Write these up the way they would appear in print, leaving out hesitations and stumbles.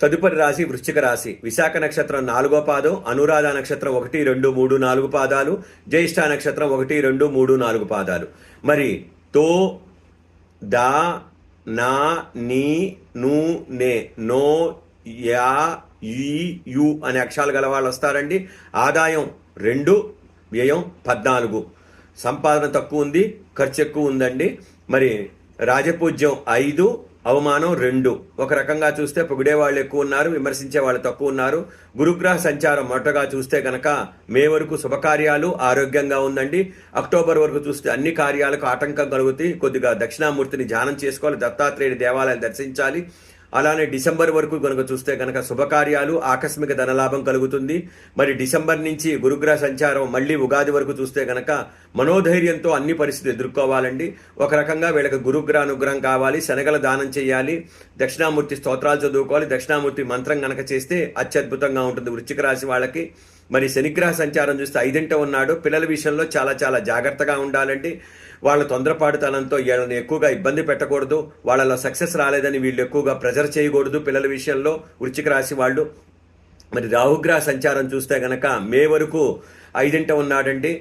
తదుపరి రాశి వృశ్చిక రాశి. విశాఖ నక్షత్రం 4వ పాదం, అనురాధ నక్షత్రం 1, 2, 3, 4 పాదాలు, జ్యేష్ఠ నక్షత్రం 1, 2, 3, 4 పాదాలు. మరి తో, దా, నా, నీ, ను, నే, నో, యా, ఈ, యు అనే అక్షరాలు గల వాళ్ళు వస్తారండి. ఆదాయం 2, వ్యయం 14, సంపాదన తక్కువ ఉంది, ఖర్చు ఎక్కువ ఉందండి. మరి రాజపూజ్యం 5, అవమానం 2. ఒక రకంగా చూస్తే పొగిడే వాళ్ళు ఎక్కువ ఉన్నారు, విమర్శించే వాళ్ళు తక్కువ ఉన్నారు. గురుగ్రహ సంచారం మొదటగా చూస్తే కనుక మే వరకు శుభకార్యాలు, ఆరోగ్యంగా ఉందండి. అక్టోబర్ వరకు చూస్తే అన్ని కార్యాలకు ఆటంకం కలుగుతాయి. కొద్దిగా దక్షిణామూర్తిని ధ్యానం చేసుకోవాలి, దత్తాత్రేయుడి దేవాలయాలు దర్శించాలి. అలానే డిసెంబర్ వరకు కనుక చూస్తే కనుక శుభకార్యాలు, ఆకస్మిక ధనలాభం కలుగుతుంది. మరి డిసెంబర్ నుంచి గురుగ్రహ సంచారం మళ్ళీ ఉగాది వరకు చూస్తే కనుక మనోధైర్యంతో అన్ని పరిస్థితులు ఎదుర్కోవాలండి. ఒక రకంగా వీళ్ళకి గురుగ్రహ అనుగ్రహం కావాలి, శనగల దానం చేయాలి, దక్షిణామూర్తి స్తోత్రాలు చదువుకోవాలి. దక్షిణామూర్తి మంత్రం కనుక చేస్తే అత్యద్భుతంగా ఉంటుంది వృశ్చిక రాశి వాళ్ళకి. మరి శనిగ్రహ సంచారం చూస్తే 5ంట ఉన్నాడు. పిల్లల విషయంలో చాలా చాలా జాగ్రత్తగా ఉండాలండి. వాళ్ళ తొందరపాటుతనంతో వీళ్ళని ఎక్కువగా ఇబ్బంది పెట్టకూడదు. వాళ్ళలో సక్సెస్ రాలేదని వీళ్ళు ఎక్కువగా ప్రెజర్ చేయకూడదు పిల్లల విషయంలో వృశ్చిక రాశి వాళ్ళు. మరి రాహుగ్రహ సంచారం చూస్తే గనక మే వరకు 5ంట ఉన్నాడండి.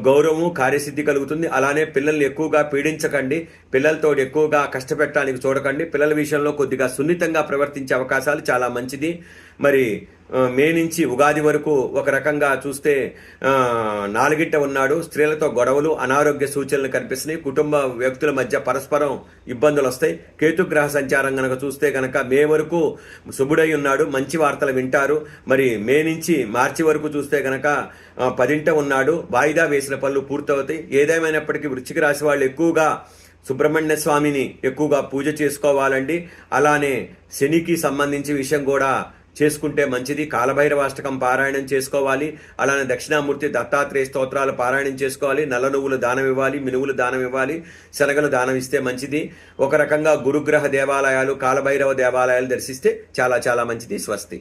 గౌరవము, కార్యసిద్ధి కలుగుతుంది. అలానే పిల్లల్ని ఎక్కువగా పీడించకండి, పిల్లలతో ఎక్కువగా కష్టపెట్టడానికి చూడకండి. పిల్లల విషయంలో కొద్దిగా సున్నితంగా ప్రవర్తించే అవకాశాలు చాలా మంచిది. మరి మే నుంచి ఉగాది వరకు ఒక రకంగా చూస్తే 4ంట ఉన్నాడు. స్త్రీలతో గొడవలు, అనారోగ్య సూచనలు కనిపిస్తున్నాయి. కుటుంబ వ్యక్తుల మధ్య పరస్పరం ఇబ్బందులు వస్తాయి. కేతుగ్రహ సంచారం కనుక చూస్తే కనుక మే వరకు శుభుడై ఉన్నాడు, మంచి వార్తలు వింటారు. మరి మే నుంచి మార్చి వరకు చూస్తే కనుక 10ంట ఉన్నాడు. వాయిదా వేసిన పనులు పూర్తవుతాయి. ఏదేమైనప్పటికీ వృశ్చిక రాశి వాళ్ళు ఎక్కువగా సుబ్రహ్మణ్య స్వామిని ఎక్కువగా పూజ చేసుకోవాలండి. అలానే శనికి సంబంధించి విషయం కూడా చేసుకుంటే మంచిది. కాలభైరవాష్టకం పారాయణం చేసుకోవాలి. అలానే దక్షిణామూర్తి దత్తాత్రేయ స్తోత్రాలు పారాయణం చేసుకోవాలి. నల్ల నువ్వులు దానం ఇవ్వాలి, మినువులు దానం ఇవ్వాలి, శనగలు దానం ఇస్తే మంచిది. ఒక రకంగా గురుగ్రహ దేవాలయాలు, కాలభైరవ దేవాలయాలు దర్శిస్తే చాలా చాలా మంచిది. స్వస్తి.